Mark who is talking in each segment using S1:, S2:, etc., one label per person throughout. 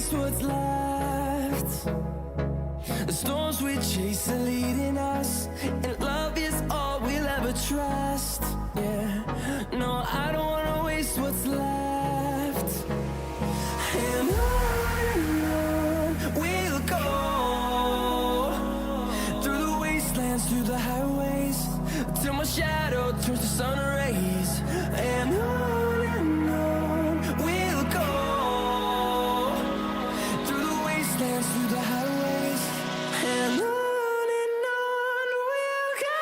S1: waste what's left. The storms we chase are leading us, and love is all we'll ever trust. Yeah, no, I don't wanna waste what's left. And on we'll go, through the wastelands, through the highways, till my shadow turns to sun rays. And on we'll go, through the wastelands, through the highways, and on we'll go.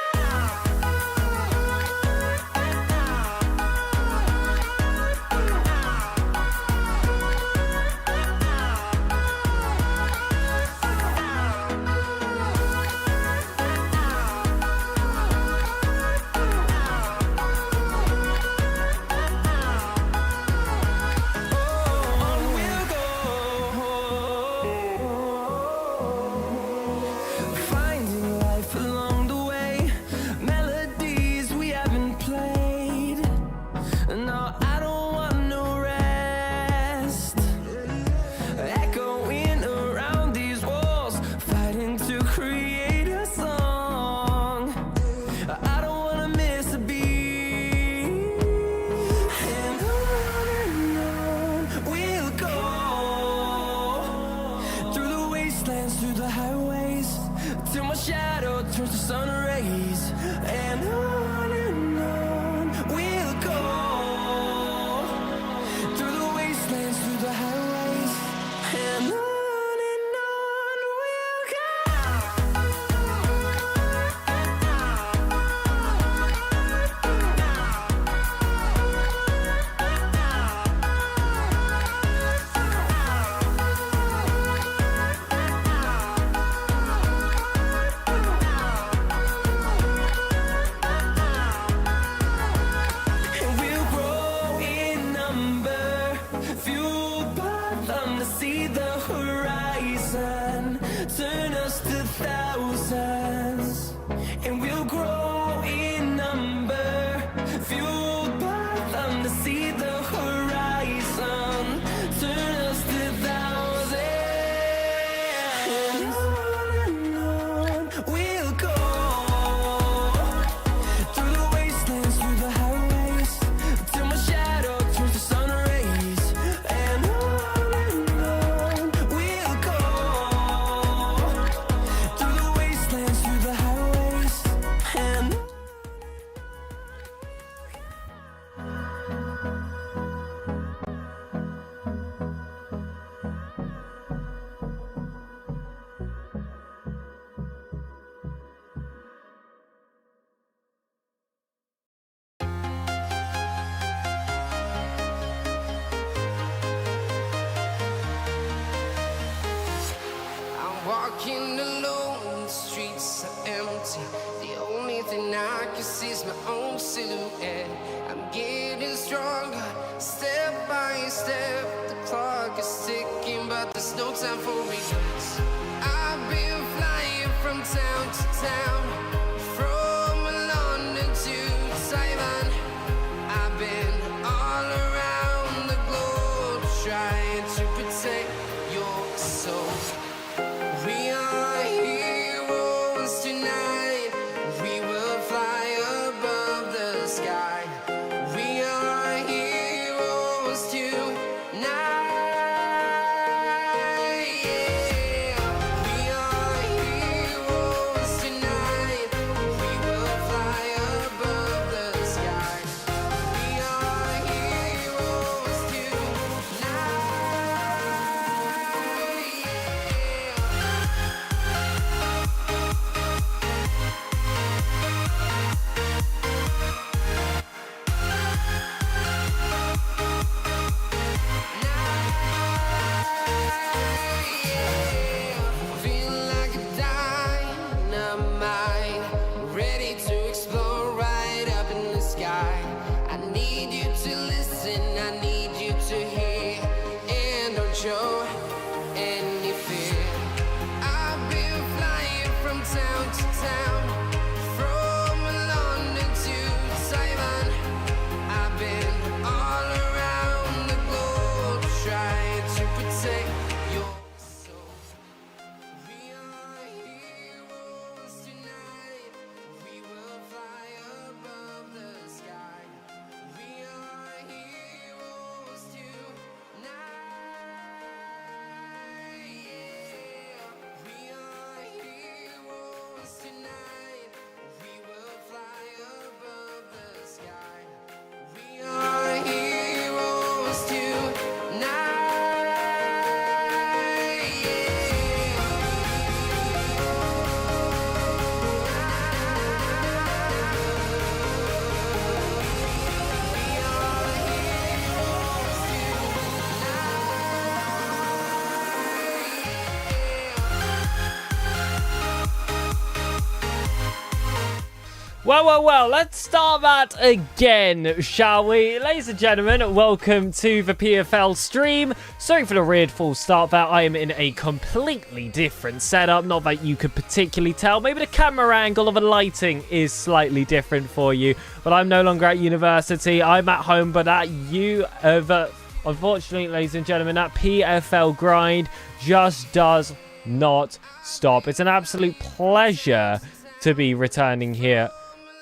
S1: Through the highways, till my shadow turns to sun rays. And on we'll go, through the wastelands, through the highways, and on we'll go. See the horizon, turn us to thousands, and we'll grow in number, fueled by them to see the horizon, turn us to thousands, and on we'll go, through the wastelands, through the highways, till my shadow turns to sun rays. And
S2: walking alone, the streets are empty. The only thing I can see is my own silhouette. I'm getting stronger, step by step. The clock is ticking, but there's no time for regrets. I've been flying from town to town, from London to Taiwan. I've been all around the globe, trying to protect your soul. We are heroes tonight. We will fly above the sky. We are heroes tonight. Yeah. We are heroes tonight. We will fly above the sky. We are heroes tonight. Show any fear. I've been flying from town to town, from London to Taiwan. I've been all around the globe, trying to protect your
S3: Well, let's start that again, shall we? Ladies and gentlemen, welcome to the PFL stream. Sorry for the weird full start there. I am in a completely different setup. Not that you could particularly tell. Maybe the camera angle or the lighting is slightly different for you. But I'm no longer at university. I'm at home, but unfortunately, ladies and gentlemen, that PFL grind just does not stop. It's an absolute pleasure to be returning here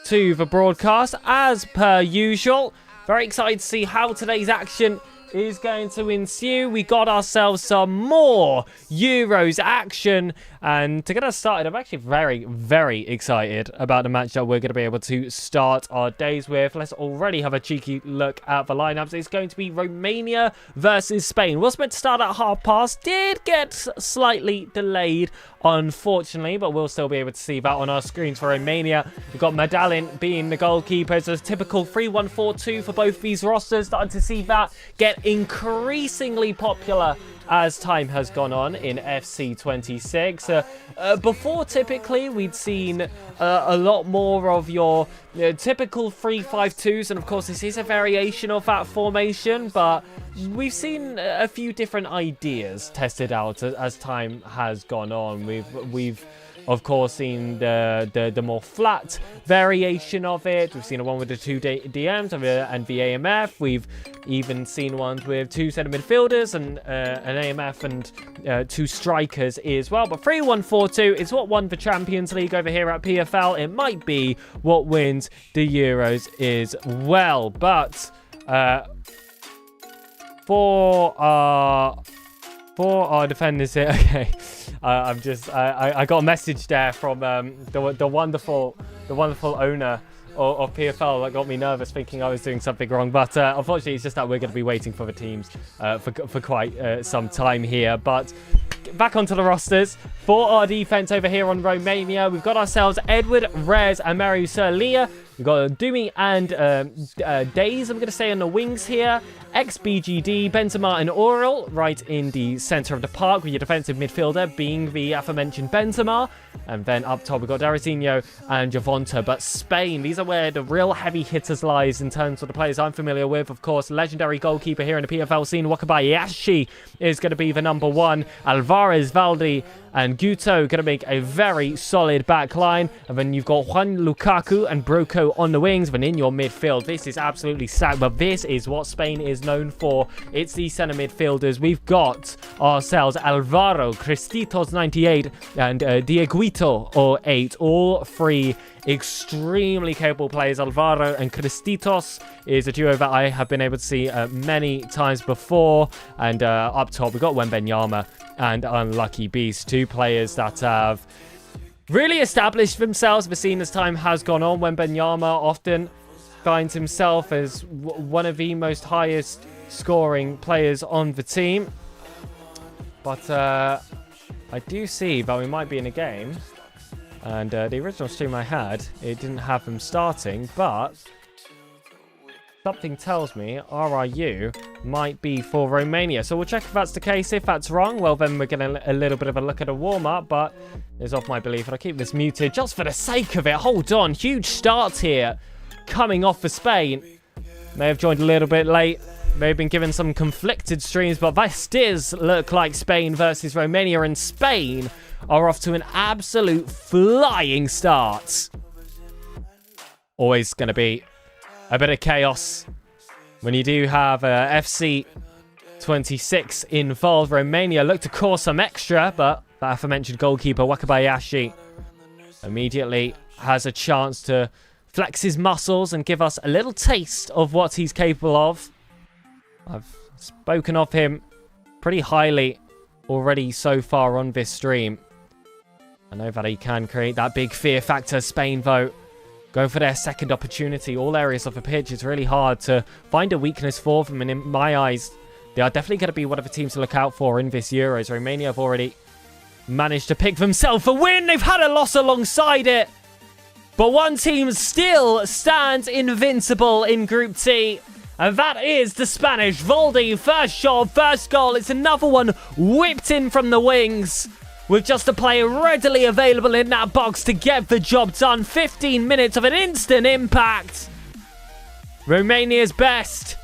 S3: to the broadcast as per usual. Very excited to see how today's action is going to ensue. We got ourselves some more Euros action, and to get us started, I'm actually very excited about the match that we're going to be able to start our days with. Let's already have a cheeky look at the lineups. It's going to be Romania versus Spain. Was meant to start at 30:30, did get slightly delayed, unfortunately, but we'll still be able to see that on our screens for Romania. We've got Madalin being the goalkeeper. It's a typical 3-1-4-2 for both these rosters. Starting to see that get increasingly popular as time has gone on in FC26. Before, typically, we'd seen a lot more of your typical 3-5-2s, and of course, this is a variation of that formation, but we've seen a few different ideas tested out as time has gone on. We've of course seen the more flat variation of it. We've seen a one with the two DMs and the AMF. We've even seen ones with two centre midfielders and an AMF and two strikers as well. But 3-1-4-2 is what won the Champions League over here at PFL. It might be what wins the Euros as well. But for our defenders here, okay. I got a message there from the wonderful owner of PFL that got me nervous, thinking I was doing something wrong. But unfortunately, it's just that we're going to be waiting for the teams for quite some time here. But back onto the rosters. For our defense over here on Romania, we've got ourselves Edward, Rez, and Mario Surlia. We've got Dumi and Days, I'm going to say, on the wings here. XBGD, Benzema and Oral right in the centre of the park, with your defensive midfielder being the aforementioned Benzema. And then up top, we've got Darazinho and Javonta. But Spain, these are where the real heavy hitters lies in terms of the players I'm familiar with. Of course, legendary goalkeeper here in the PFL scene, Wakabayashi, is going to be the number one. Alvarez, Valdi, and Guto going to make a very solid back line. And then you've got Juan Lukaku and Broco on the wings. But in your midfield, this is absolutely stacked. But this is what Spain is known for. It's the centre midfielders. We've got ourselves Alvaro, Cristitos 98, and Dieguito or 8. All three extremely capable players. Alvaro and Cristitos is a duo that I have been able to see many times before. And up top, we've got Wembenyama and Unlucky Beast, two players that have really established themselves the scene as time has gone on. Wembenyama often finds himself as one of the most highest scoring players on the team. But I do see that we might be in a game. And the original stream I had, it didn't have them starting, but something tells me RRU might be for Romania. So we'll check if that's the case. If that's wrong, well, then we're getting a little bit of a look at a warm-up, but it's off my belief. I'll keep this muted just for the sake of it. Hold on. Huge start here coming off for Spain. May have joined a little bit late. May have been given some conflicted streams, but this does look like Spain versus Romania, and Spain are off to an absolute flying start. Always going to be a bit of chaos when you do have FC26 involved. Romania look to cause some extra, but that aforementioned goalkeeper Wakabayashi immediately has a chance to flex his muscles and give us a little taste of what he's capable of. I've spoken of him pretty highly already so far on this stream. I know that he can create that big fear factor. Spain, though, go for their second opportunity. All areas of the pitch, it's really hard to find a weakness for them. And in my eyes, they are definitely going to be one of the teams to look out for in this Euros. Romania have already managed to pick themselves a win. They've had a loss alongside it. But one team still stands invincible in Group T. And that is the Spanish. Valdi, first shot, first goal. It's another one whipped in from the wings with just a player readily available in that box to get the job done. 15 minutes of an instant impact. Romania's best,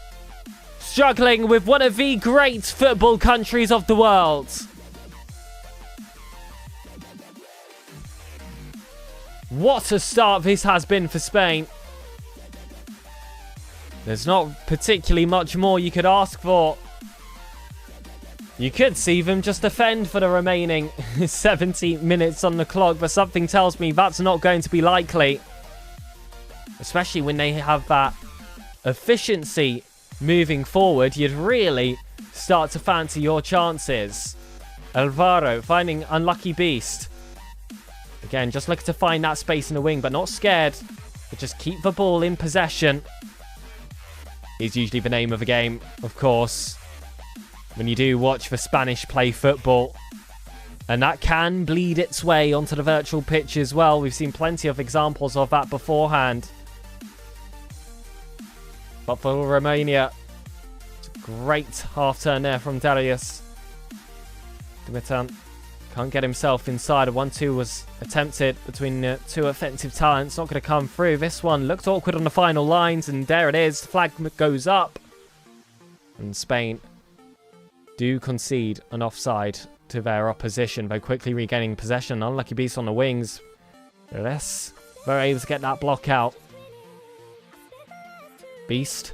S3: struggling with one of the great football countries of the world. What a start this has been for Spain. There's not particularly much more you could ask for. You could see them just defend for the remaining 70 minutes on the clock, but something tells me that's not going to be likely. Especially when they have that efficiency moving forward, you'd really start to fancy your chances. Alvaro finding Unlucky Beast. Again, just looking to find that space in the wing, but not scared. But just keep the ball in possession. Is usually the name of the game, of course, when you do watch the Spanish play football. And that can bleed its way onto the virtual pitch as well. We've seen plenty of examples of that beforehand. But for Romania, it's a great half-turn there from Darius. Dimitan can't get himself inside. A 1-2 was attempted between two offensive talents. Not going to come through. This one looked awkward on the final lines, and there it is. The flag goes up. And Spain do concede an offside to their opposition by quickly regaining possession. Unlucky Beast on the wings. Yes, they're able to get that block out. Beast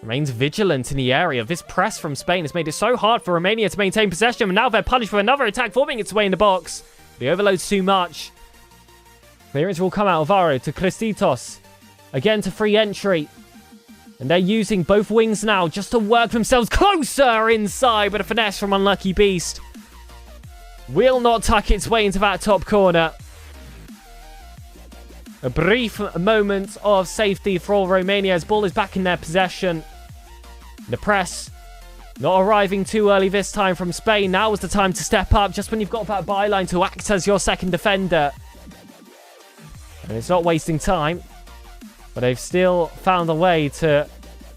S3: remains vigilant in the area. This press from Spain has made it so hard for Romania to maintain possession, and now they're punished with another attack forming its way in the box. The overload's too much. Clearance will come out. Alvaro to Christitos. Again to free entry. And they're using both wings now just to work themselves closer inside, but a finesse from Unlucky Beast will not tuck its way into that top corner. A brief moment of safety for Romania's ball is back in their possession. The press not arriving too early this time from Spain. Now is the time to step up just when you've got that byline to act as your second defender. And it's not wasting time. But they've still found a way to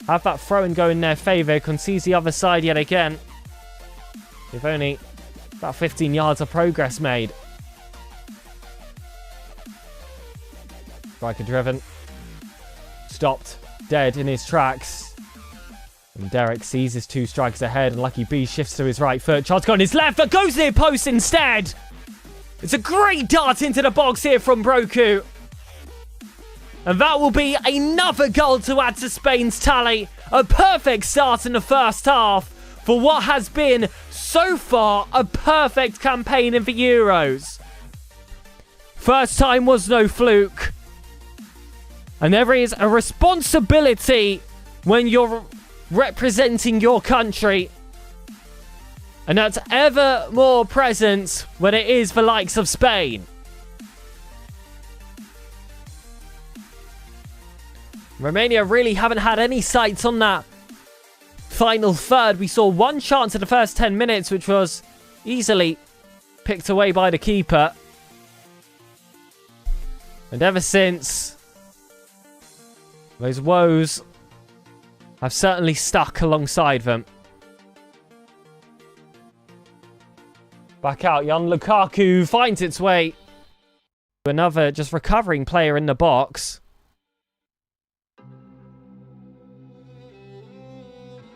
S3: have that throw-in go in their favour. Concedes the other side yet again. They've only about 15 yards of progress made. Striker driven. Stopped dead in his tracks. And Derek sees his two strikers ahead. And Lucky B shifts to his right foot. Chance on his left, but goes near post instead. It's a great dart into the box here from Broku. And that will be another goal to add to Spain's tally. A perfect start in the first half for what has been, so far, a perfect campaign in the Euros. First time was no fluke. And there is a responsibility when you're representing your country. And that's ever more present when it is the likes of Spain. Romania really haven't had any sights on that final third. We saw one chance in the first 10 minutes, which was easily picked away by the keeper. And ever since, those woes have certainly stuck alongside them. Back out, Jan Lukaku finds its way to another just recovering player in the box.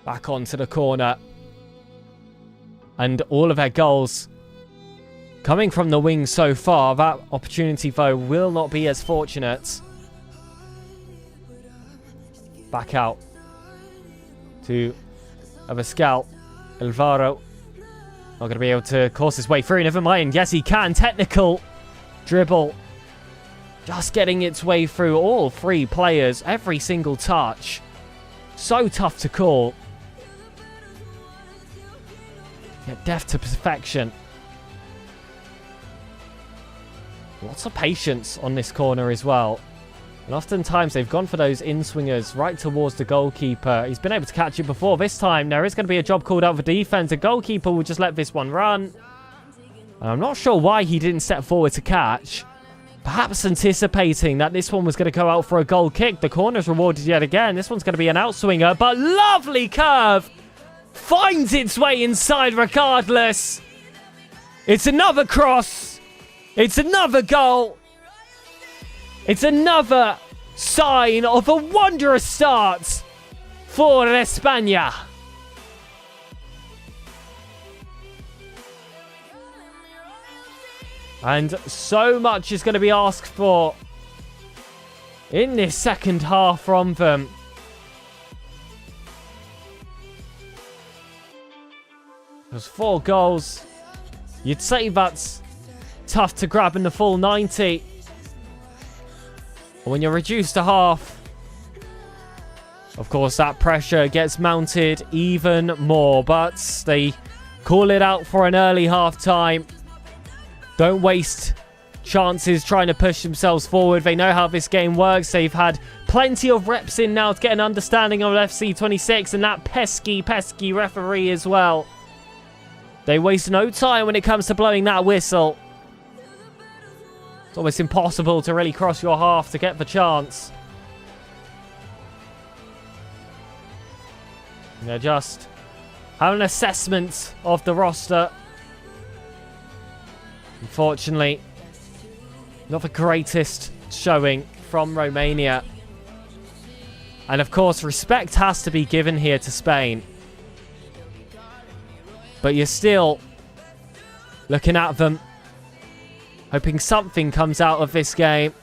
S3: Back onto the corner. And all of their goals coming from the wing so far. That opportunity, though, will not be as fortunate. Back out to Abascal. Alvaro. Not going to be able to course his way through. Never mind. Yes, he can. Technical dribble. Just getting its way through all three players. Every single touch. So tough to call. Yet deft to perfection. Lots of patience on this corner as well. And oftentimes they've gone for those in-swingers right towards the goalkeeper. He's been able to catch it before. This time there is going to be a job called out for defense. The goalkeeper will just let this one run. And I'm not sure why he didn't step forward to catch. Perhaps anticipating that this one was going to go out for a goal kick. The corner's rewarded yet again. This one's going to be an outswinger. But lovely curve. Finds its way inside regardless. It's another cross. It's another goal. It's another sign of a wondrous start for España. And so much is going to be asked for in this second half from them. There's 4 goals. You'd say that's tough to grab in the full 90. But when you're reduced to half, of course, that pressure gets mounted even more. But they call it out for an early half-time. Don't waste chances trying to push themselves forward. They know how this game works. They've had plenty of reps in now to get an understanding of FC26 and that pesky referee as well. They waste no time when it comes to blowing that whistle. It's almost impossible to really cross your half to get the chance. They're just have an assessment of the roster. Unfortunately, not the greatest showing from Romania. And of course, respect has to be given here to Spain. But you're still looking at them, hoping something comes out of this game.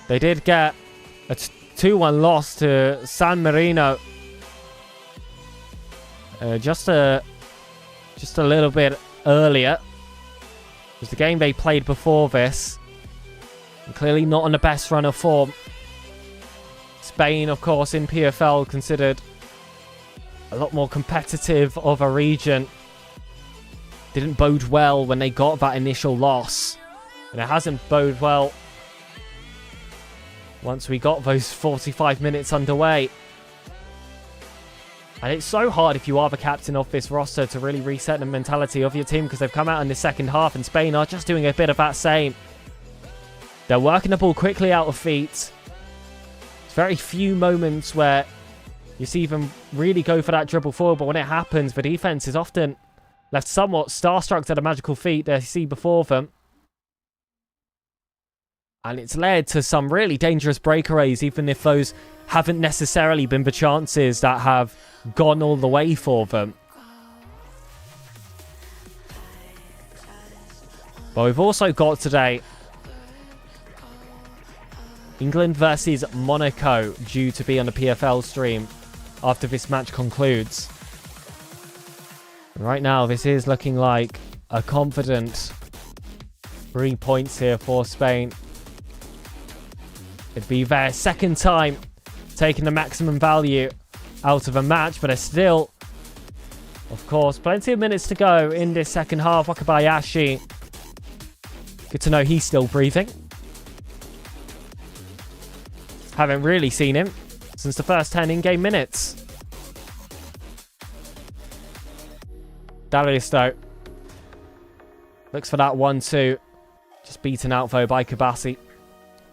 S3: They did get a 2-1 loss to San Marino. Just a little bit earlier. It was the game they played before this. And clearly not on the best run of form. Spain, of course, in PFL considered a lot more competitive of a region. Didn't bode well when they got that initial loss. And it hasn't boded well once we got those 45 minutes underway. And it's so hard if you are the captain of this roster to really reset the mentality of your team, because they've come out in the second half and Spain are just doing a bit of that same. They're working the ball quickly out of feet. There's very few moments where you see them really go for that dribble forward, but when it happens, the defense is often left somewhat starstruck at the magical feat they see before them. And it's led to some really dangerous breakaways, even if those haven't necessarily been the chances that have gone all the way for them. But we've also got today England versus Monaco due to be on the PFL stream after this match concludes. Right now, this is looking like a confident 3 points here for Spain. It'd be their second time taking the maximum value out of a match, but there's still, of course, plenty of minutes to go in this second half. Wakabayashi, good to know he's still breathing. Haven't really seen him since the first 10 in-game minutes. Dariusto looks for that 1-2. Just beaten out, though, by Kabasi.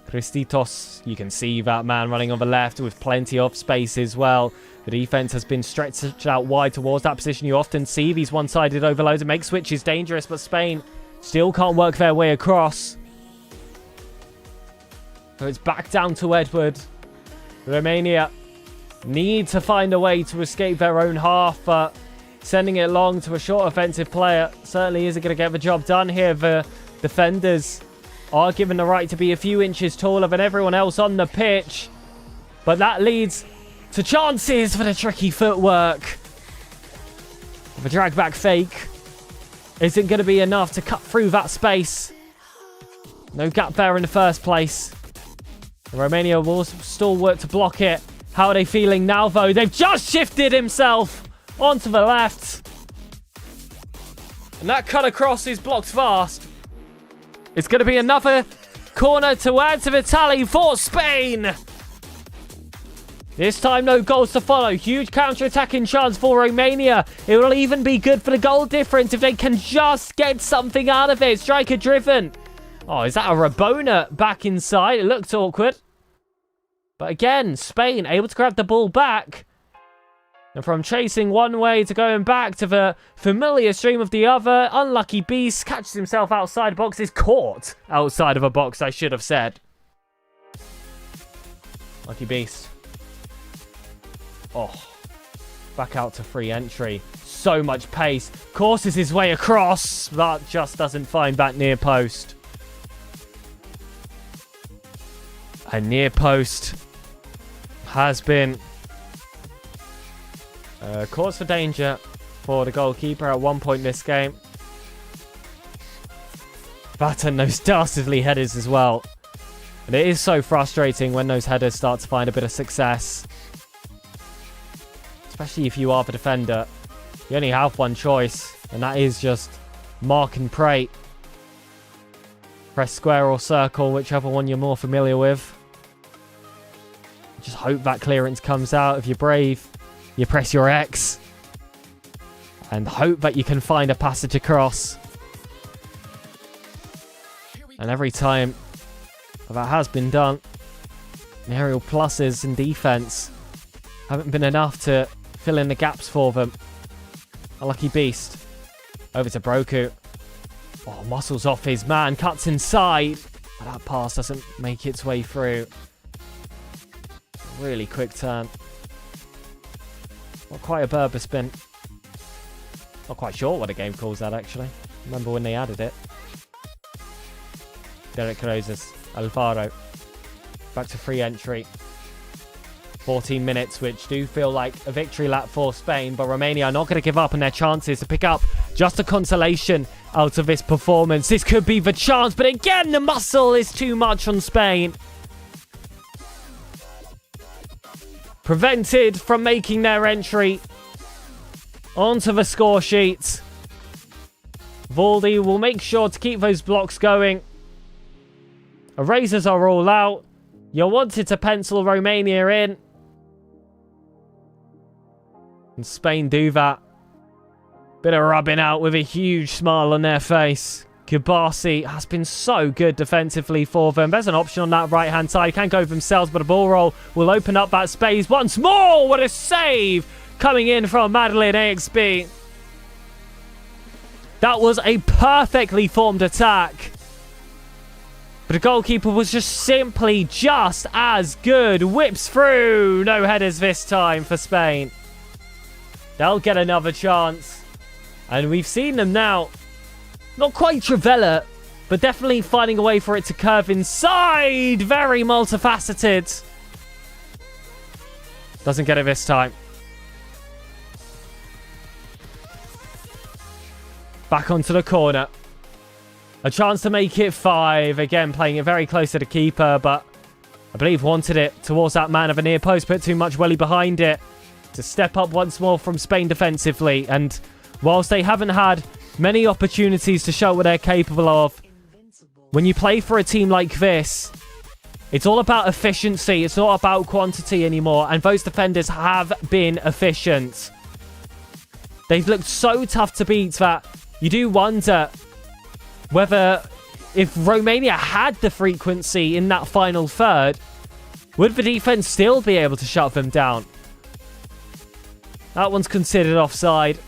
S3: Christitos, you can see that man running on the left with plenty of space as well. The defense has been stretched out wide towards that position. You often see these one-sided overloads and make switches dangerous, but Spain still can't work their way across. So it's back down to Edward. Romania need to find a way to escape their own half, but sending it long to a short offensive player certainly isn't going to get the job done here. The defenders are given the right to be a few inches taller than everyone else on the pitch. But that leads to chances for the tricky footwork. The drag back fake isn't going to be enough to cut through that space. No gap there in the first place. Romania will still work to block it. How are they feeling now, though? They've just shifted himself onto the left. And that cut across is blocked fast. It's going to be another corner to add to the tally for Spain. This time, no goals to follow. Huge counter-attacking chance for Romania. It will even be good for the goal difference if they can just get something out of it. Striker driven. Oh, is that a Rabona back inside? It looked awkward. But again, Spain able to grab the ball back. And from chasing one way to going back to the familiar stream of the other, Unlucky Beast catches himself outside box, is caught outside of a box, I should have said. Lucky Beast. Oh, back out to free entry. So much pace. Courses his way across, but just doesn't find that near post. A near post has been cause for danger for the goalkeeper at one point in this game. Batten those dastardly headers as well. And it is so frustrating when those headers start to find a bit of success. Especially if you are the defender. You only have one choice, and that is just mark and pray. Press square or circle, whichever one you're more familiar with. Just hope that clearance comes out. If you're brave, you press your X. And hope that you can find a passage across. And every time that has been done, the aerial pluses in defense haven't been enough to fill in the gaps for them. A Lucky Beast. Over to Broku. Oh, muscles off his man. Cuts inside. But that pass doesn't make its way through. Really quick turn. Not quite a Berber spin. Not quite sure what the game calls that, actually. Remember when they added it. Derek Roses. Alvaro. Back to free entry. 14 minutes, which do feel like a victory lap for Spain, but Romania are not going to give up on their chances to pick up just a consolation out of this performance. This could be the chance, but again, the muscle is too much on Spain. Prevented from making their entry onto the score sheet. Valdi will make sure to keep those blocks going. Erasers are all out. You wanted to pencil Romania in. And Spain do that. Bit of rubbing out with a huge smile on their face. Kabasi has been so good defensively for them. There's an option on that right-hand side. Can't go themselves, but a ball roll will open up that space once more. What a save coming in from Madeline AXB. That was a perfectly formed attack. But the goalkeeper was just simply just as good. Whips through. No headers this time for Spain. They'll get another chance. And we've seen them now. Not quite Travella, but definitely finding a way for it to curve inside. Very multifaceted. Doesn't get it this time. Back onto the corner. A chance to make it 5. Again, playing it very close to the keeper, but I believe wanted it towards that man of the near post. Put too much welly behind it to step up once more from Spain defensively. And whilst they haven't had many opportunities to show what they're capable of, when you play for a team like this, it's all about efficiency. It's not about quantity anymore. And those defenders have been efficient. They've looked so tough to beat that you do wonder whether, if Romania had the frequency in that final third, would the defense still be able to shut them down? That one's considered offside.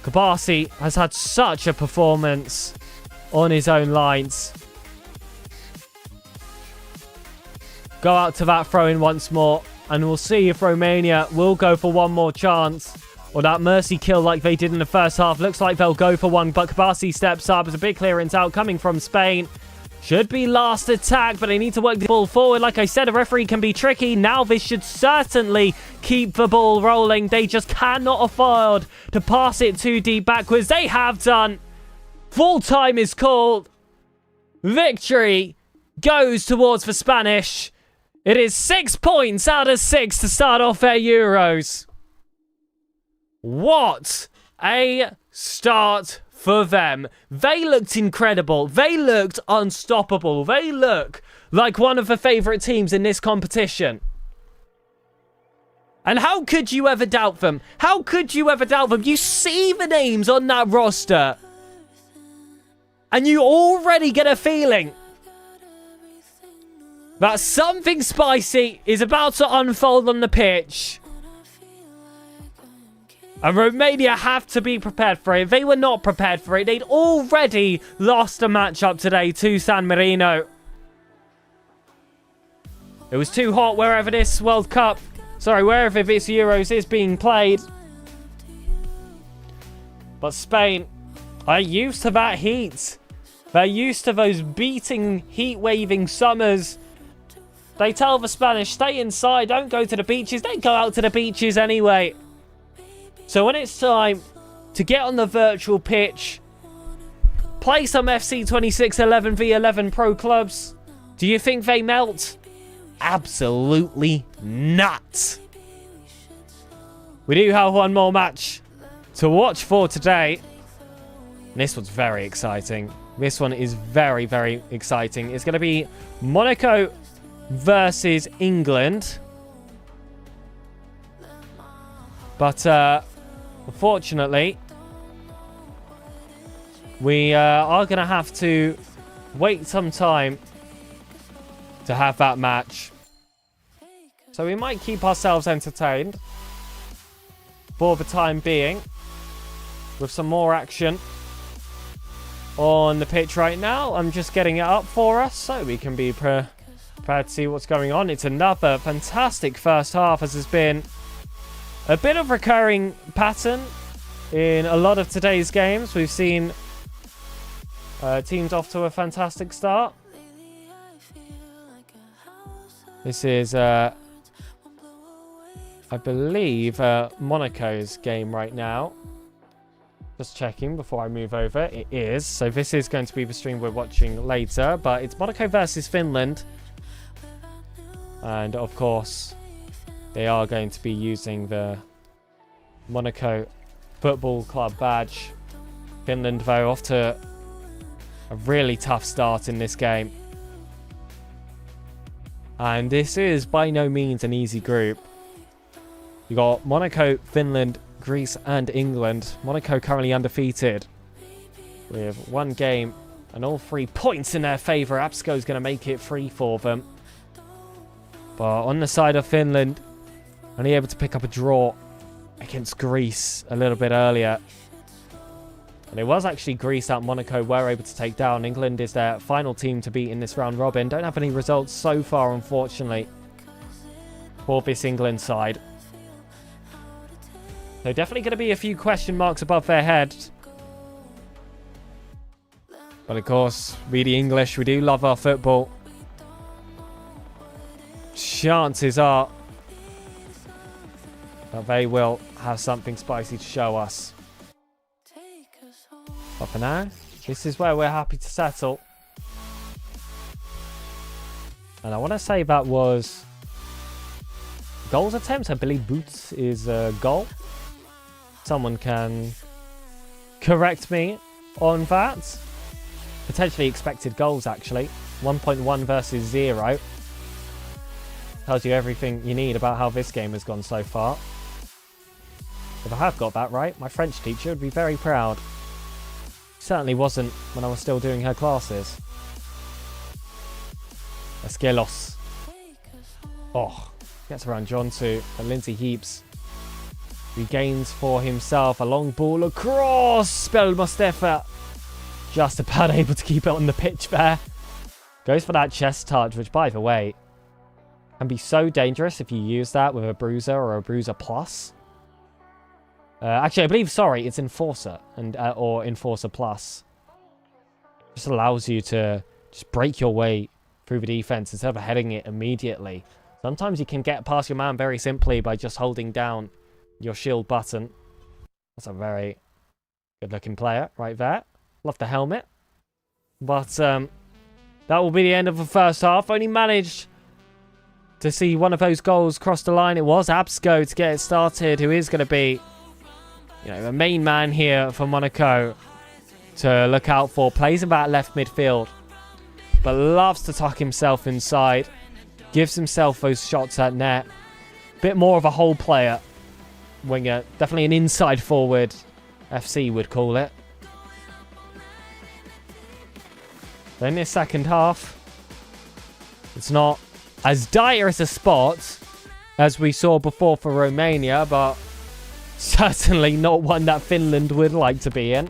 S3: Kabasi has had such a performance on his own lines. Go out to that throw-in once more, and we'll see if Romania will go for one more chance. Or that mercy kill like they did in the first half. Looks like they'll go for one, but Kabasi steps up. There's a big clearance out coming from Spain. Should be last attack, but they need to work the ball forward. Like I said, a referee can be tricky. Now this should certainly keep the ball rolling. They just cannot afford to pass it too deep backwards. They have done. Full time is called. Victory goes towards the Spanish. It is 6 points out of 6 to start off their Euros. What a start for them. They looked incredible. They looked unstoppable. They look like one of the favourite teams in this competition. And how could you ever doubt them? How could you ever doubt them? You see the names on that roster, and you already get a feeling that something spicy is about to unfold on the pitch. And Romania have to be prepared for it. If they were not prepared for it, they'd already lost a match-up today to San Marino. It was too hot wherever this World Cup, wherever this Euros is being played. But Spain are used to that heat. They're used to those beating, heat-waving summers. They tell the Spanish, stay inside, don't go to the beaches. They go out to the beaches anyway. So when it's time to get on the virtual pitch, play some FC26 11v11 Pro Clubs, do you think they melt? Absolutely not. We do have one more match to watch for today. And this one's very exciting. This one is very, very exciting. It's going to be Monaco versus England. But unfortunately, we are going to have to wait some time to have that match. So we might keep ourselves entertained for the time being with some more action on the pitch right now. I'm just getting it up for us so we can be prepared to see what's going on. It's another fantastic first half, as has been a bit of recurring pattern in a lot of today's games. We've seen teams off to a fantastic start. This is, I believe, Monaco's game right now. Just checking before I move over. It is. So this is going to be the stream we're watching later. But it's Monaco versus Finland. And, of course, they are going to be using the Monaco Football Club badge. Finland, though, off to a really tough start in this game. And this is by no means an easy group. You got Monaco, Finland, Greece and England. Monaco currently undefeated with one game and all 3 points in their favour. Absco is going to make it free for them. But on the side of Finland, only able to pick up a draw against Greece a little bit earlier. And it was actually Greece that Monaco were able to take down. England is their final team to beat in this round robin. Don't have any results so far, unfortunately, for this England side. So definitely going to be a few question marks above their heads. But of course, we the English, we do love our football. Chances are that they will have something spicy to show us. But for now, this is where we're happy to settle. And I want to say that was goals attempts. I believe Boots is a goal. Someone can correct me on that. Potentially expected goals, actually. 1.1 versus 0. Tells you everything you need about how this game has gone so far. If I have got that right, my French teacher would be very proud. Certainly wasn't when I was still doing her classes. Esquelos. Oh, gets around John too. And Lindsay Heaps regains for himself a long ball across. Spell Mustafa. Just about able to keep it on the pitch there. Goes for that chest touch, which, by the way, can be so dangerous if you use that with a bruiser or a bruiser plus. Actually, I believe, sorry, it's Enforcer and or Enforcer Plus. Just allows you to just break your way through the defense instead of heading it immediately. Sometimes you can get past your man very simply by just holding down your shield button. That's a very good-looking player right there. Love the helmet. But that will be the end of the first half. Only managed to see one of those goals cross the line. It was Absco to get it started, who is going to be, you know, the main man here for Monaco to look out for. Plays in that left midfield, but loves to tuck himself inside. Gives himself those shots at net. Bit more of a whole player. Winger. Definitely an inside forward, FC would call it. Then this second half, it's not as dire as a spot as we saw before for Romania, but certainly not one that Finland would like to be in.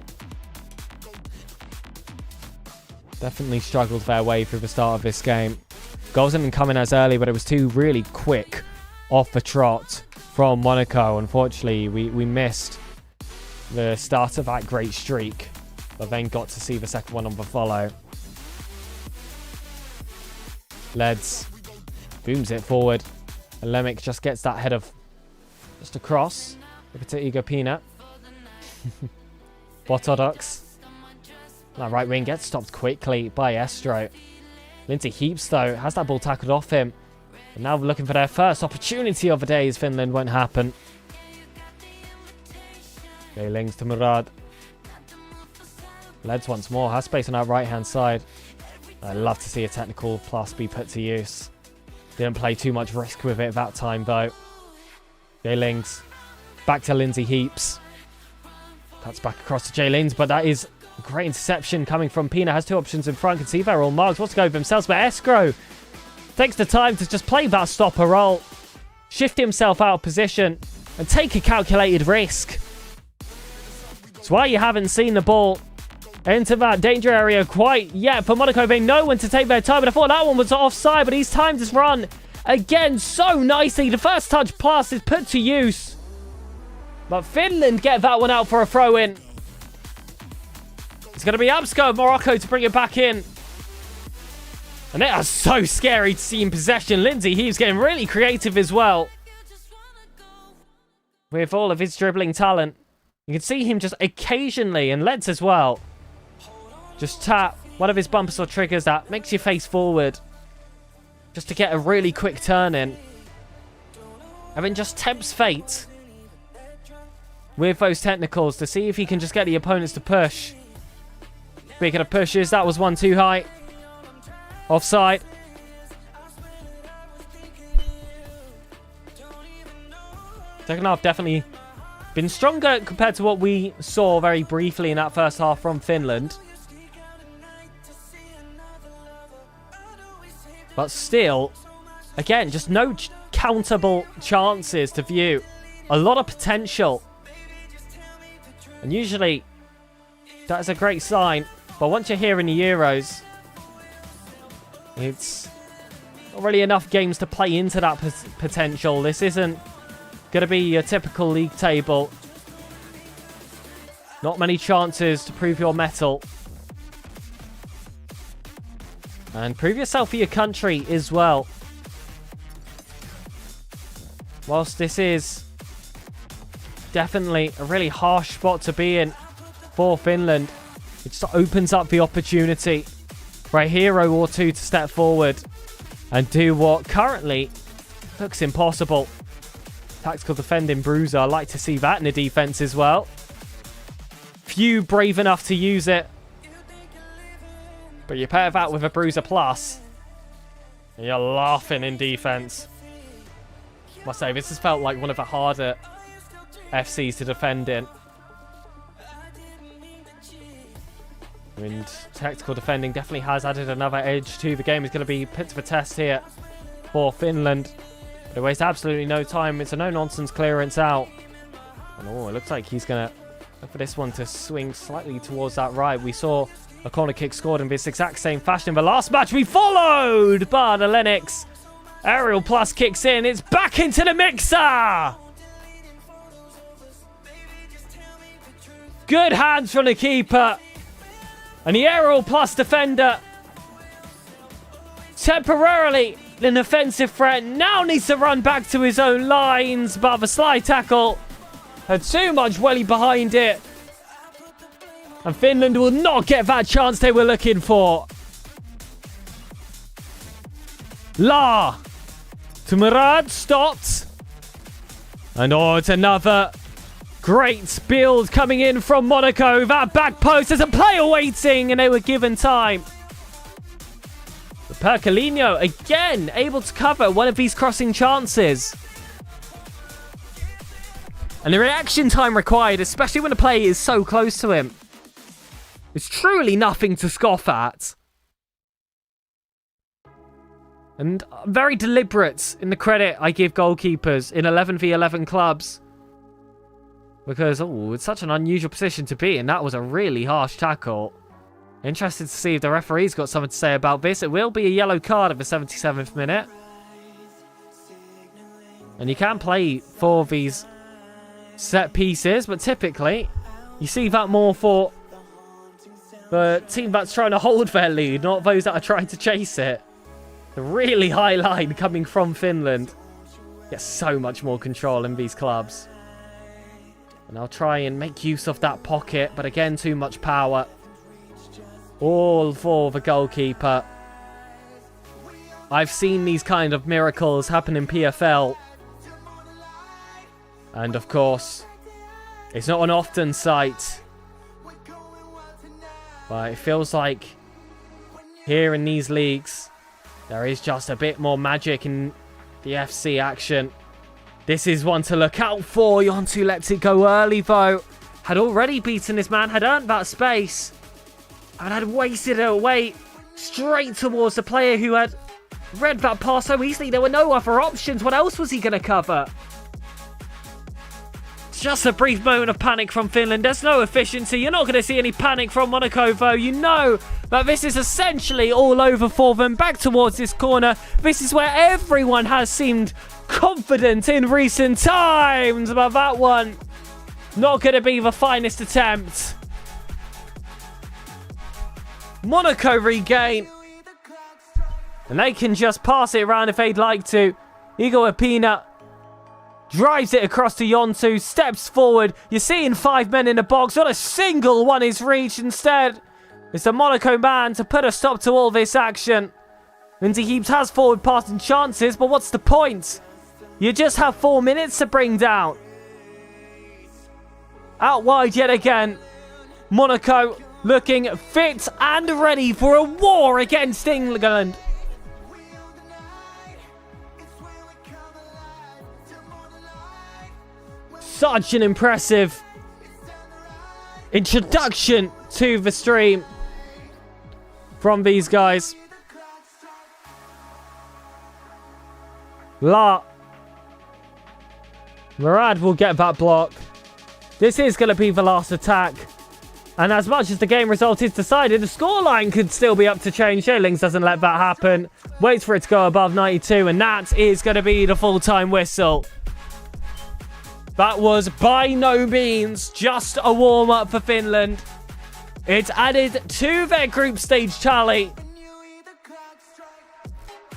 S3: Definitely struggled their way through the start of this game. Goals didn't come in as early, but it was two really quick off the trot from Monaco. Unfortunately, we missed the start of that great streak, but then got to see the second one on the follow. Leds booms it forward, and Lemick just gets that header just across. Give it to Igor Pina. Botodox. That right wing gets stopped quickly by Estro. Lindsay Heaps, though, has that ball tackled off him. And now looking for their first opportunity of the day as Finland won't happen. Gaylings to Murad. Leds once more. Has space on our right-hand side. I'd love to see a technical plus be put to use. Didn't play too much risk with it that time, though. Gaylings. Back to Lindsay Heaps. Cuts back across to Jay Lings, but that is a great interception coming from Pina. Has two options in front. Can see they're all marks. Wants to go for themselves, but Escrow takes the time to just play that stopper role, shift himself out of position, and take a calculated risk. That's why you haven't seen the ball into that danger area quite yet. For Monaco, they know when to take their time, and I thought that one was offside, but he's timed his run again so nicely. The first touch pass is put to use, but Finland get that one out for a throw-in. It's going to be Absco of Morocco to bring it back in. And it is so scary to see in possession. Lindsay Heaves getting really creative as well with all of his dribbling talent. You can see him just occasionally, and Leds as well, just tap one of his bumpers or triggers that makes you face forward just to get a really quick turn in. And then just tempts fate with those technicals to see if he can just get the opponents to push. Speaking of pushes, that was one too high. Offside. Second half definitely been stronger compared to what we saw very briefly in that first half from Finland. But still, again, just no countable chances to view. A lot of potential. And usually, that is a great sign. But once you're here in the Euros, it's not really enough games to play into that potential. This isn't going to be your typical league table. Not many chances to prove your mettle. And prove yourself for your country as well. Whilst this is definitely a really harsh spot to be in for Finland, it just opens up the opportunity for a hero or two to step forward and do what currently looks impossible. Tactical defending bruiser. I like to see that in the defense as well. Few brave enough to use it. But you pair that with a bruiser plus, and you're laughing in defense. Must say, this has felt like one of the harder FCs to defend in. And tactical defending definitely has added another edge to the game. It's going to be put to the test here for Finland. But it wastes absolutely no time. It's a no-nonsense clearance out. And it looks like he's going to look for this one to swing slightly towards that right. We saw a corner kick scored in this exact same fashion. The last match we followed, but Lennox aerial plus kicks in. It's back into the mixer. Good hands from the keeper. And the aerial plus defender, temporarily an offensive threat, now needs to run back to his own lines, but the slide tackle had too much welly behind it. And Finland will not get that chance they were looking for. La to Murad, stopped. And it's another great build coming in from Monaco. That back post, there's a player waiting, and they were given time. Percolino again able to cover one of these crossing chances. And the reaction time required, especially when the player is so close to him, is truly nothing to scoff at. And very deliberate in the credit I give goalkeepers in 11v11 clubs. Because, it's such an unusual position to be in. That was a really harsh tackle. Interested to see if the referee's got something to say about this. It will be a yellow card at the 77th minute. And you can play for these set pieces, but typically you see that more for the team that's trying to hold their lead, not those that are trying to chase it. The really high line coming from Finland. Get so much more control in these clubs. And I'll try and make use of that pocket, but again, too much power. All for the goalkeeper. I've seen these kind of miracles happen in PFL. And of course, it's not an often sight. But it feels like here in these leagues, there is just a bit more magic in the FC action. This is one to look out for. Yontu lets it go early though. Had already beaten this man, had earned that space. And had wasted it away straight towards the player who had read that pass so easily. There were no other options. What else was he going to cover? Just a brief moment of panic from Finland. There's no efficiency. You're not going to see any panic from Monaco, though. You know that this is essentially all over for them. Back towards this corner. This is where everyone has seemed confident in recent times. But that one, not going to be the finest attempt. Monaco regain. And they can just pass it around if they'd like to. Igor Epina drives it across to Yontu, steps forward. You're seeing 5 men in the box. Not a single one is reached. Instead, it's the Monaco man to put a stop to all this action. Lindsay Heaps has forward passing chances, but what's the point? You just have 4 minutes to bring down. Out wide yet again. Monaco looking fit and ready for a war against England. Such an impressive introduction to the stream from these guys. Murad will get that block. This is going to be the last attack. And as much as the game result is decided, the scoreline could still be up to change. Shillings doesn't let that happen. Waits for it to go above 92. And that is going to be the full-time whistle. That was by no means just a warm-up for Finland. It's added to their group stage tally.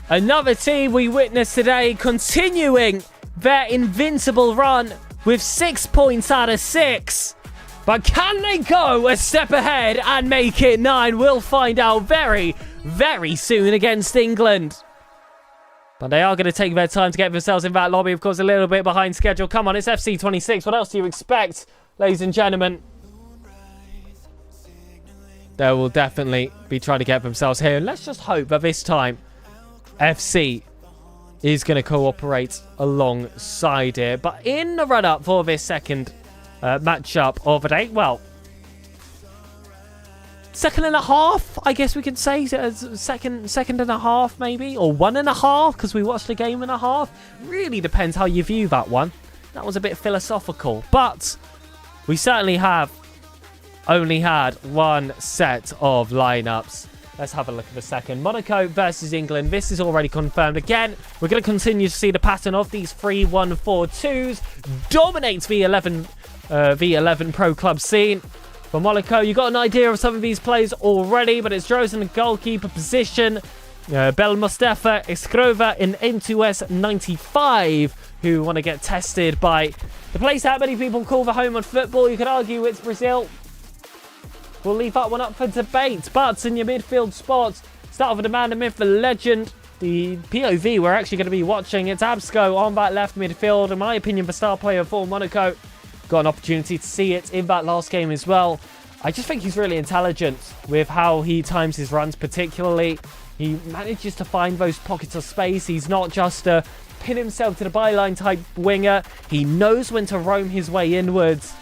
S3: Another team we witnessed today continuing their invincible run with 6 points out of 6. But can they go a step ahead and make it 9? We'll find out very, very soon against England. But they are going to take their time to get themselves in that lobby. Of course, a little bit behind schedule. Come on, it's FC26. What else do you expect, ladies and gentlemen? They will definitely be trying to get themselves here. And let's just hope that this time, FC is going to cooperate alongside it. But in the run-up for this second matchup of the day, well, second and a half, I guess we could say. Second and a half, maybe. Or 1.5, because we watched a game and a half. Really depends how you view that one. That was a bit philosophical. But we certainly have only had one set of lineups. Let's have a look at the second. Monaco versus England. This is already confirmed. Again, we're going to continue to see the pattern of these 3-1-4-2s. Dominates V11 Pro Club scene. For Monaco, you got an idea of some of these plays already, but it's Droz in the goalkeeper position. Bel Mustafa, Eskrova in M2S 95, who want to get tested by the place that many people call the home of football. You could argue it's Brazil. We'll leave that one up for debate. But in your midfield spots, start with the man, the myth, the legend. The POV we're actually going to be watching. It's Absco on that left midfield. In my opinion, the star player for Monaco. Got an opportunity to see it in that last game as well. I just think he's really intelligent with how he times his runs particularly. He manages to find those pockets of space. He's not just a pin himself to the byline type winger. He knows when to roam his way inwards.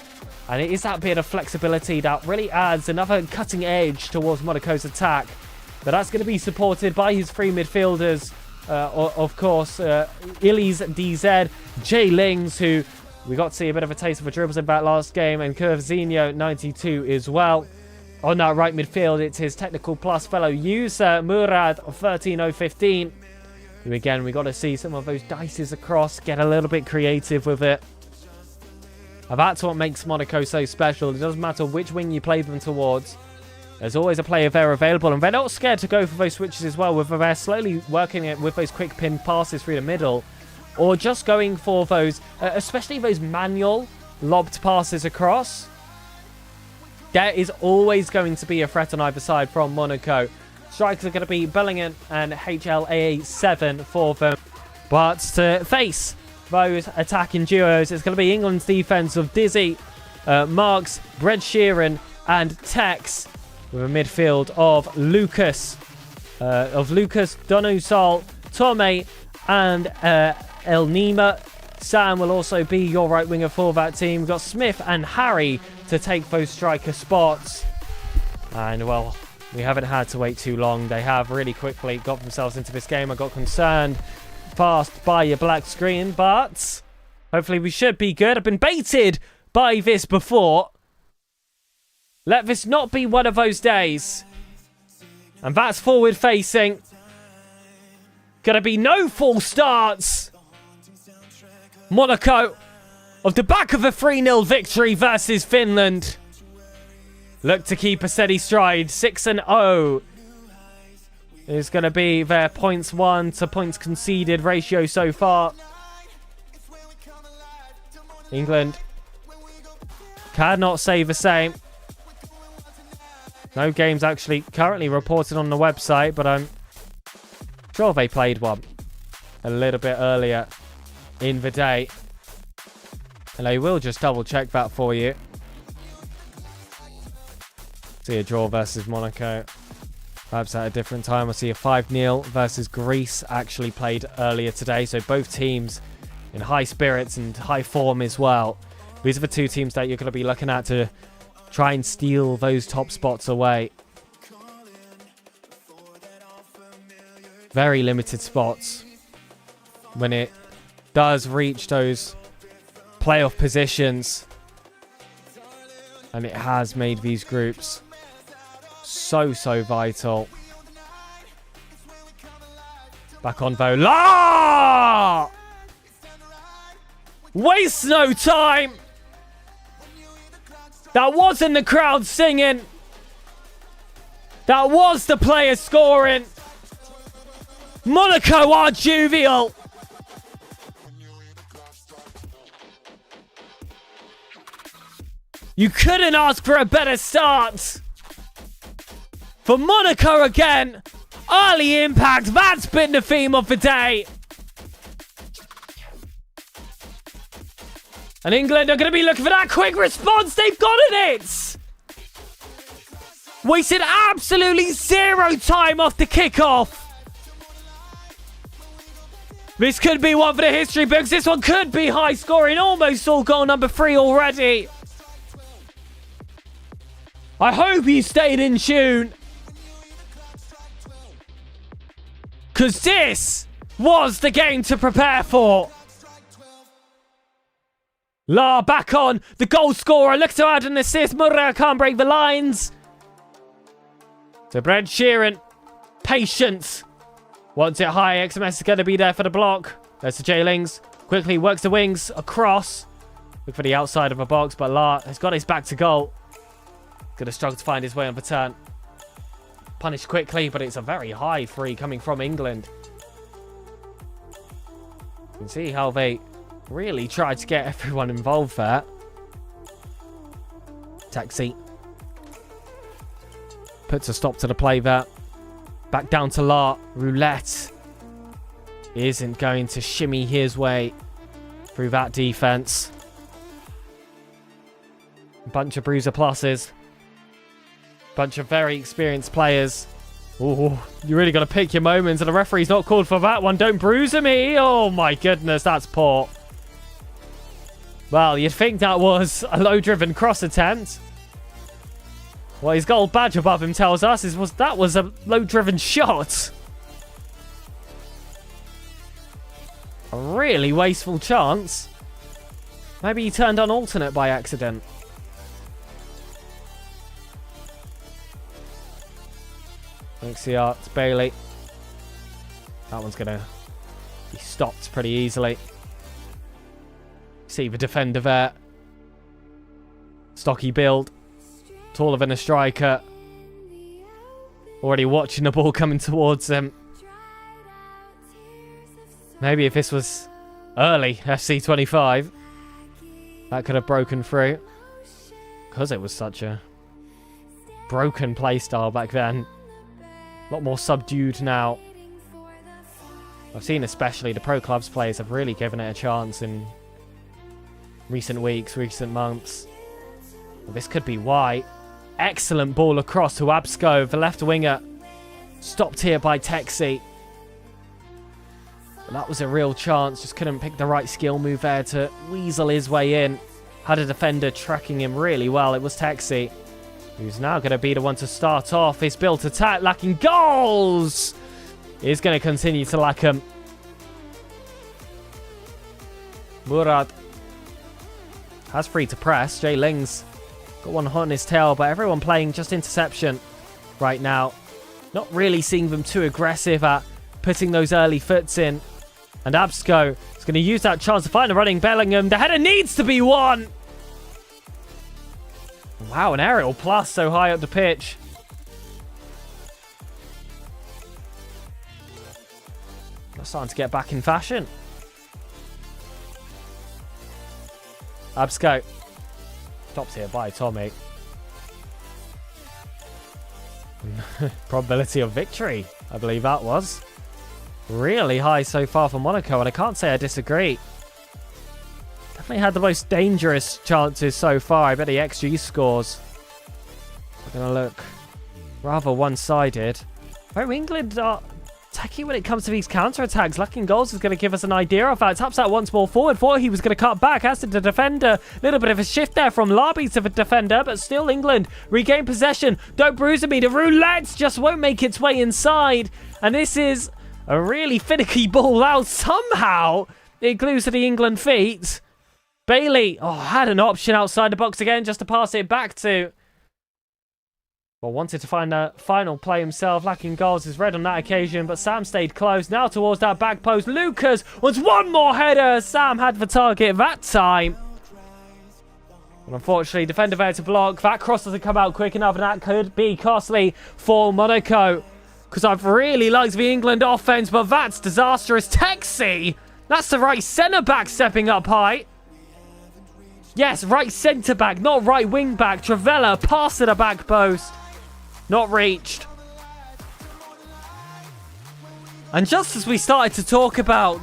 S3: And it is that bit of flexibility that really adds another cutting edge towards Monaco's attack. But that's going to be supported by his three midfielders of course, Illy's DZ, Jay Lings, who we got to see a bit of a taste of a dribbles in that last game, and Curvezinho 92 as well. On that right midfield, it's his technical plus fellow user, Murad 13015. Who again, we got to see some of those dices across, get a little bit creative with it. And that's what makes Monaco so special. It doesn't matter which wing you play them towards. There's always a player there available, and they're not scared to go for those switches as well, whether they're slowly working it with those quick pin passes through the middle, or just going for those, especially those manual lobbed passes across. There is always going to be a threat on either side from Monaco. Strikers are going to be Bellingham and HLAA7 for them. But to face those attacking duos, it's going to be England's defence of Dizzy, Marks, Brad Sheeran and Tex, with a midfield of Lucas, Donusal, Tome and El Nima. Sam will also be your right winger for that team. We've got Smith and Harry to take those striker spots. And, well, we haven't had to wait too long. They have really quickly got themselves into this game. I got concerned fast by your black screen, but hopefully we should be good. I've been baited by this before. Let this not be one of those days. And that's forward facing. Gonna be no false starts. Monaco off the back of a 3-0 victory versus Finland. Look to keep a steady stride. 6-0 is going to be their points won to points conceded ratio so far. England cannot say the same. No games actually currently reported on the website, but I'm sure they played one a little bit earlier in the day. And I will just double check that for you. See a draw versus Monaco. Perhaps at a different time. I see a 5-0 versus Greece actually played earlier today. So both teams in high spirits and high form as well. These are the two teams that you're going to be looking at to try and steal those top spots away. Very limited spots when it does reach those playoff positions. And it has made these groups so vital. Back on Vola! Waste no time! That wasn't the crowd singing. That was the player scoring. Monaco are jovial. You couldn't ask for a better start. For Monaco again. Early impact. That's been the theme of the day. And England are going to be looking for that quick response. They've gotten it. Wasted absolutely zero time off the kickoff. This could be one for the history books. This one could be high scoring. Almost all goal number 3 already. I hope you stayed in tune. Because this was the game to prepare for. La back on. The goal scorer. Looks to add an assist. Murray can't break the lines. So Brad Sheeran. Patience. Wants it high. XMS is going to be there for the block. There's the J-Lings. Quickly works the wings across. Look for the outside of a box. But La has got his back to goal. Going to struggle to find his way on the turn. Punished quickly, but it's a very high free coming from England. You can see how they really tried to get everyone involved there. Taxi. Puts a stop to the play there. Back down to La. Roulette isn't going to shimmy his way through that defense. Bunch of bruiser pluses. Bunch of very experienced players. Ooh, you really got to pick your moments, and the referee's not called for that one. Don't bruiser me. Oh my goodness, that's poor. Well, you'd think that was a low-driven cross attempt. What his gold badge above him tells us is that was a low-driven shot. A really wasteful chance. Maybe he turned on alternate by accident. Thanks the art. Bailey. That one's going to be stopped pretty easily. See the defender there. Stocky build. Taller than a striker. Already watching the ball coming towards him. Maybe if this was early FC25, that could have broken through. Because it was such a broken playstyle back then. A lot more subdued now. I've seen especially the pro clubs players have really given it a chance in recent weeks, recent months. Well, this could be why. Excellent ball across to Absko, the left winger. Stopped here by Texi. But that was a real chance. Just couldn't pick the right skill move there to weasel his way in. Had a defender tracking him really well. It was Texi, who's now going to be the one to start off his built attack, lacking goals. He's going to continue to lack them. Murad has free to press. Jay Ling's got one hot on his tail, but everyone playing just interception right now. Not really seeing them too aggressive at putting those early foots in. And Absko is going to use that chance to find a running Bellingham. The header needs to be won. Wow, an aerial plus so high up the pitch. They're starting to get back in fashion. Absko. Stopped here by Tommy. Probability of victory, I believe that was. Really high so far for Monaco, and I can't say I disagree. Definitely had the most dangerous chances so far. I bet the XG scores are going to look rather one-sided. Oh, England are techie when it comes to these counter-attacks. Lacking goals is going to give us an idea of that. Taps that once more forward. Thought he was going to cut back. As did the defender. Little bit of a shift there from Larby to the defender, but still England regain possession. Don't bruise me. The roulette just won't make its way inside. And this is a really finicky ball out. Somehow it glues to the England feet. Bailey had an option outside the box again just to pass it back to. Well, wanted to find a final play himself. Lacking goals is red on that occasion, but Sam stayed close. Now towards that back post. Lucas wants one more header. Sam had the target that time. And unfortunately, defender there to block. That cross doesn't come out quick enough, and that could be costly for Monaco. Because I've really liked the England offense, but that's disastrous. Texi! That's the right centre-back stepping up high. Yes, right centre-back, not right wing-back. Travella, pass to the back post. Not reached. And just as we started to talk about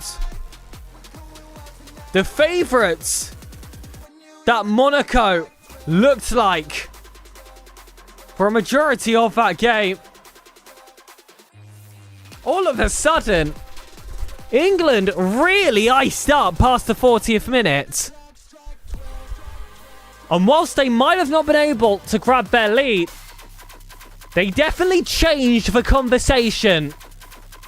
S3: the favourites that Monaco looked like for a majority of that game, all of a sudden, England really iced up past the 40th minute. And whilst they might have not been able to grab their lead, they definitely changed the conversation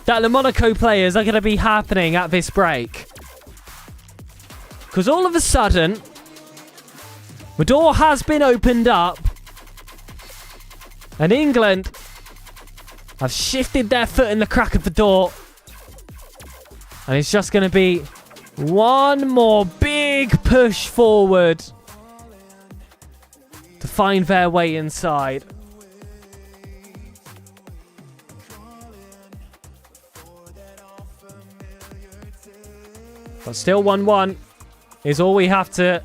S3: that the Monaco players are going to be happening at this break. Because all of a sudden, the door has been opened up, and England have shifted their foot in the crack of the door. And it's just going to be one more big push forward to find their way inside. But still 1-1 is all we have to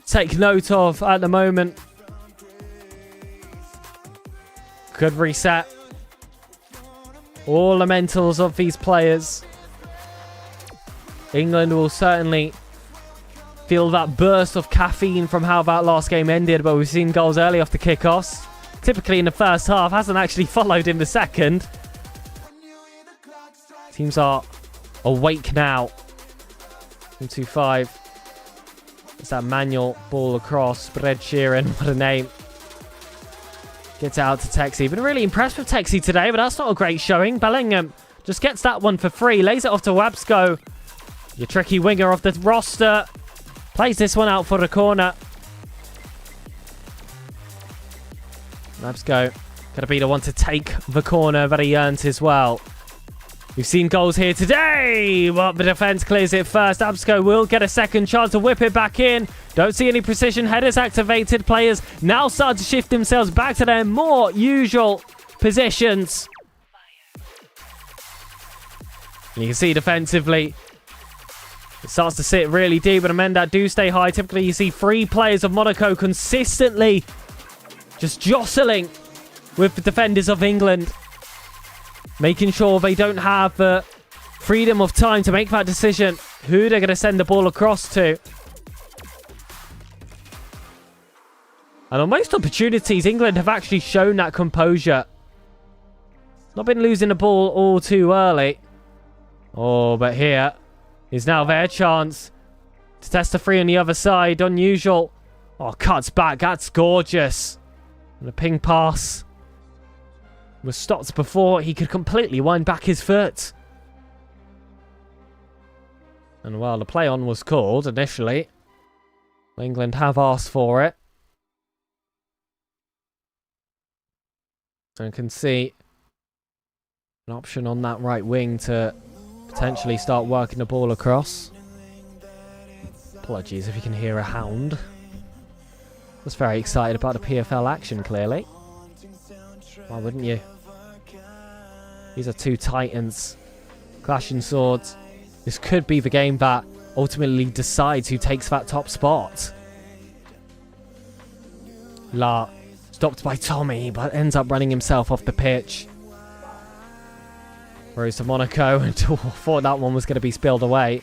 S3: take note of at the moment. Could reset all the mentals of these players. England will certainly feel that burst of caffeine from how that last game ended, but we've seen goals early off the kickoffs. Typically in the first half, hasn't actually followed in the second. Teams are awake now. 1-2-5. It's that manual ball across. Brad Sheeran, what a name. Gets out to Texi. Been really impressed with Texi today, but that's not a great showing. Bellingham just gets that one for free. Lays it off to Wabsko. Your tricky winger of the roster plays this one out for the corner. Let's go. Gonna be the one to take the corner that he earns as well. We've seen goals here today, but the defense clears it first. Absco will get a second chance to whip it back in. Don't see any precision headers activated. Players now start to shift themselves back to their more usual positions. And you can see defensively, it starts to sit really deep, but the men that do stay high, typically you see 3 players of Monaco consistently just jostling with the defenders of England, making sure they don't have the freedom of time to make that decision who they're going to send the ball across to. And on most opportunities, England have actually shown that composure. Not been losing the ball all too early. Oh, but here is now their chance to test the free on the other side. Unusual. Oh, cuts back. That's gorgeous. And the ping pass was stopped before he could completely wind back his foot. And while the play on was called initially, England have asked for it. And can see an option on that right wing to potentially start working the ball across. Apologies if you can hear a hound. Was very excited about the PFL action, clearly. Why wouldn't you? These are 2 titans clashing swords. This could be the game that ultimately decides who takes that top spot. La stopped by Tommy, but ends up running himself off the pitch. Rose to Monaco, and thought that one was going to be spilled away.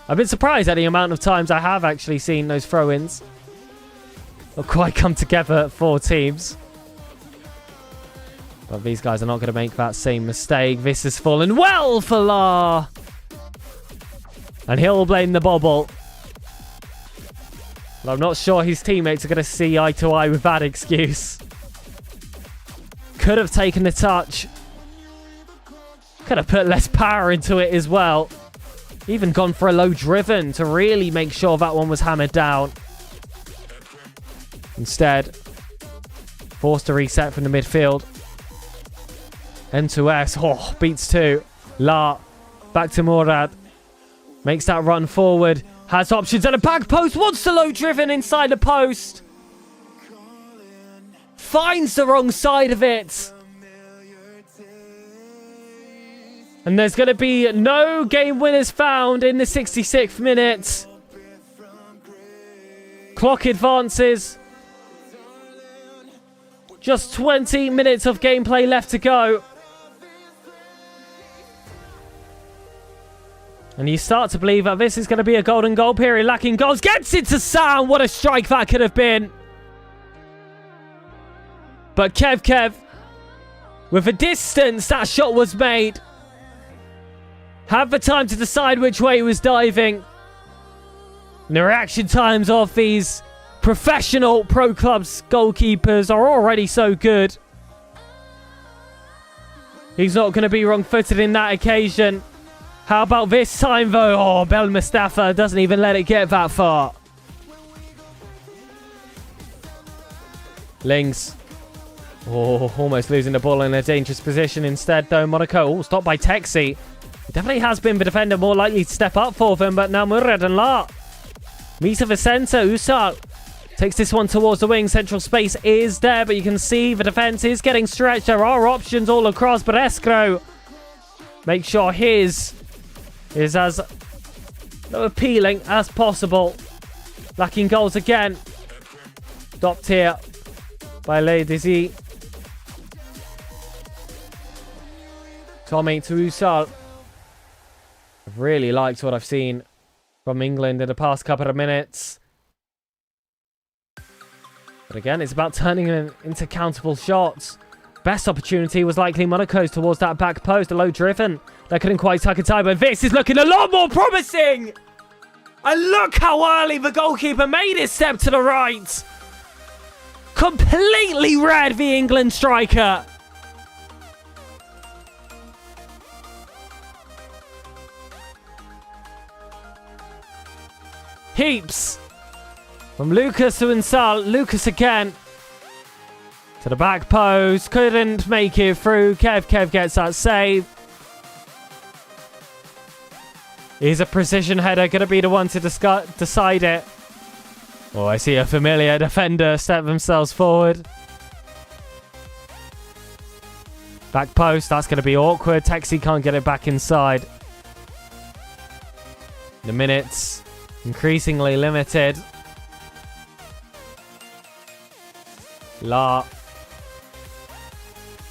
S3: I've been surprised at the amount of times I have actually seen those throw-ins not quite come together for teams. But these guys are not going to make that same mistake. This has fallen well for La. And he'll blame the bobble. But I'm not sure his teammates are going to see eye to eye with that excuse. Could have taken the touch. Could have put less power into it as well. Even gone for a low driven to really make sure that one was hammered down. Instead, forced to reset from the midfield. N2S. Oh, beats 2. La. Back to Murad. Makes that run forward. Has options at a back post. Wants the low driven inside the post. Finds the wrong side of it. And there's going to be no game winners found in the 66th minute. Clock advances. Just 20 minutes of gameplay left to go. And you start to believe that this is going to be a golden goal period. Lacking goals. Gets it to Sam. What a strike that could have been. But Kev, with a distance that shot was made, had the time to decide which way he was diving. And the reaction times of these professional pro clubs goalkeepers are already so good. He's not going to be wrong-footed in that occasion. How about this time, though? Oh, Bel Mustafa doesn't even let it get that far. Lings. Oh, almost losing the ball in a dangerous position instead, though. Monaco. Oh, stopped by Texi. He definitely has been the defender more likely to step up for them, but now Murad and La. Misa Vicenta. Usal takes this one towards the wing. Central space is there, but you can see the defense is getting stretched. There are options all across, but Escro make sure his is as appealing as possible. Lacking goals again. Stopped here by Ladizi. Tommy to Usal. I've really liked what I've seen from England in the past couple of minutes. But again, it's about turning them into countable shots. Best opportunity was likely Monaco's towards that back post. A low driven. They couldn't quite tuck it tight, but this is looking a lot more promising. And look how early the goalkeeper made his step to the right. Completely read the England striker. Heaps. From Lucas to Unsal. Lucas again. To the back post. Couldn't make it through. Kev gets that save. Here's a precision header. Going to be the one to decide it. Oh, I see a familiar defender step themselves forward. Back post. That's going to be awkward. Texi can't get it back inside. The minutes increasingly limited. La.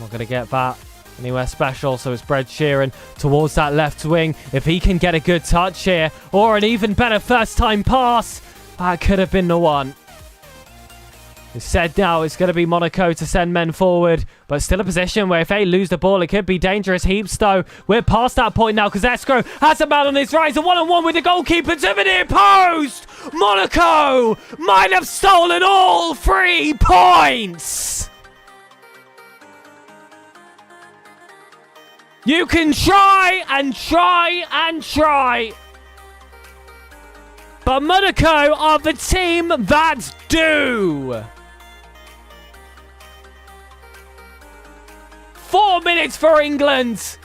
S3: Not going to get that anywhere special, so it's Brad Sheeran towards that left wing. If he can get a good touch here, or an even better first-time pass, that could have been the one. It's said now it's going to be Monaco to send men forward, but still a position where if they lose the ball, it could be dangerous. Heaps, though. We're past that point now because Escrow has a man on his right. A one-on-one with the goalkeeper to the near post. Monaco might have stolen all 3 points. You can try and try and try. But Monaco are the team that do. 4 minutes for England.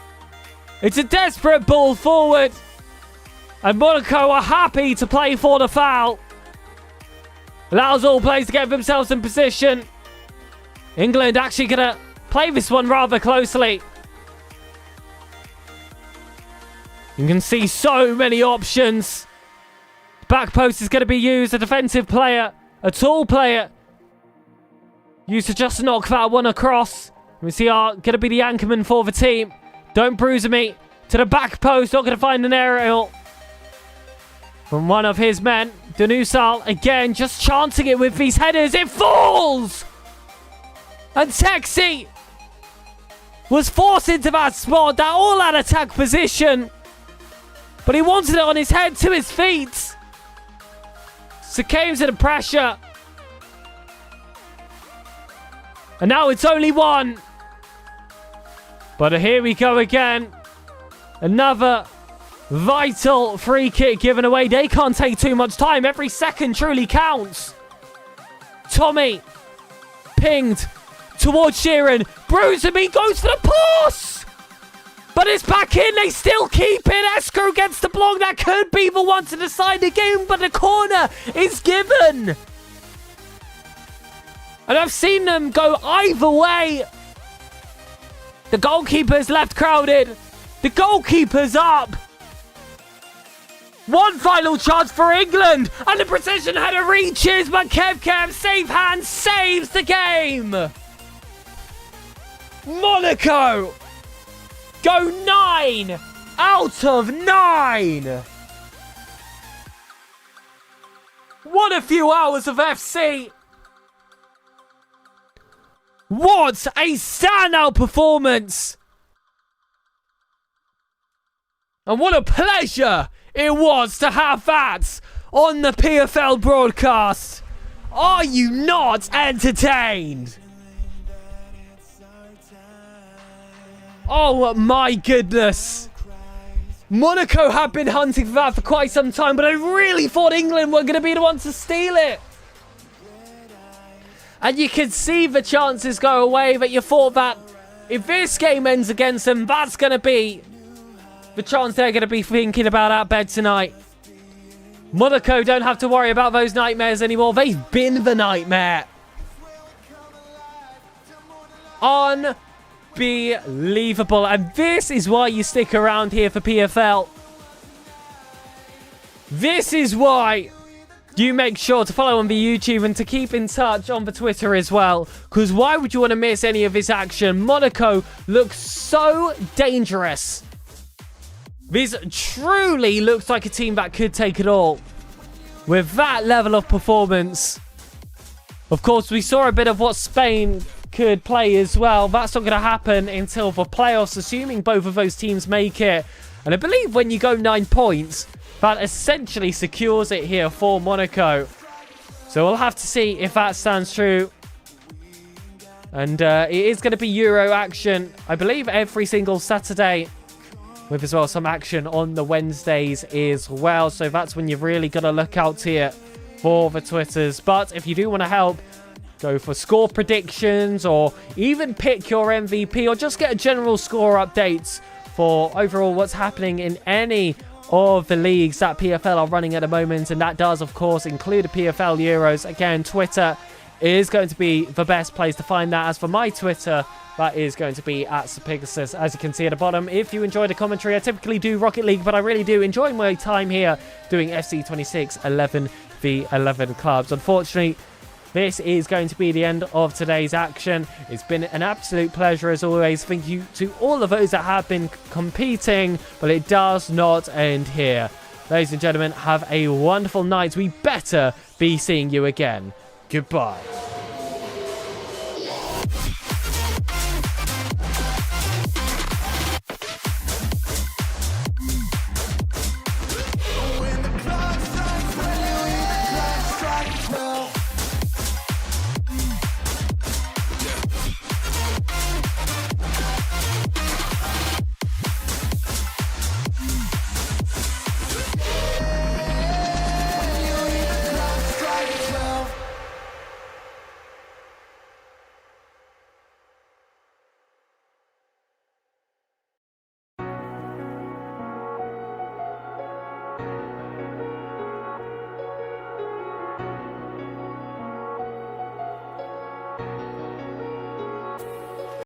S3: It's a desperate ball forward. And Monaco are happy to play for the foul. Allows all players to get themselves in position. England actually going to play this one rather closely. You can see so many options. Back post is going to be used. A defensive player. A tall player. Used to just knock that one across. We see going to be the anchorman for the team. Don't bruise me. To the back post. Not going to find an aerial. From one of his men. Danusal again. Just chancing it with these headers. It falls! And Texi was forced into that spot. That all-out attack position. But he wanted it on his head to his feet. Succumbs to the pressure. And now it's only 1. But here we go again. Another vital free kick given away. They can't take too much time. Every second truly counts. Tommy. Pinged towards Sheeran. Bruzumi goes for the pass. But it's back in. They still keep it. Escrow gets the block. That could be the one to decide the game. But the corner is given. And I've seen them go either way. The goalkeeper's left crowded. The goalkeeper's up. One final chance for England. And the precision header reaches. But Kev, safe hand, saves the game. Monaco go 9 out of 9. What a few hours of FC. What a standout performance. And what a pleasure it was to have that on the PFL broadcast. Are you not entertained? Oh my goodness. Monaco have been hunting for that for quite some time, but I really thought England were going to be the ones to steal it. And you could see the chances go away, but you thought that if this game ends against them, that's going to be the chance they're going to be thinking about at bed tonight. Monaco don't have to worry about those nightmares anymore. They've been the nightmare. Unbelievable. And this is why you stick around here for PFL. This is why you make sure to follow on the YouTube and to keep in touch on the Twitter as well. Because why would you want to miss any of this action? Monaco looks so dangerous. This truly looks like a team that could take it all. With that level of performance. Of course, we saw a bit of what Spain could play as well. That's not going to happen until the playoffs, assuming both of those teams make it. And I believe when you go 9 points, that essentially secures it here for Monaco. So we'll have to see if that stands true. And it is going to be Euro action, I believe, every single Saturday. with as well some action on the Wednesdays as well. So that's when you've really got to look out here for the Twitters. But if you do want to help, go for score predictions or even pick your MVP or just get a general score updates for overall what's happening in any of the leagues that PFL are running at the moment. And that does, of course, include the PFL Euros. Again, Twitter is going to be the best place to find that. As for my Twitter, that is going to be at Pegasus, as you can see at the bottom. If you enjoy the commentary, I typically do Rocket League, but I really do enjoy my time here doing FC26 11v11 clubs. Unfortunately, this is going to be the end of today's action. It's been an absolute pleasure as always. Thank you to all of those that have been competing, but it does not end here. Ladies and gentlemen, have a wonderful night. We better be seeing you again. Goodbye.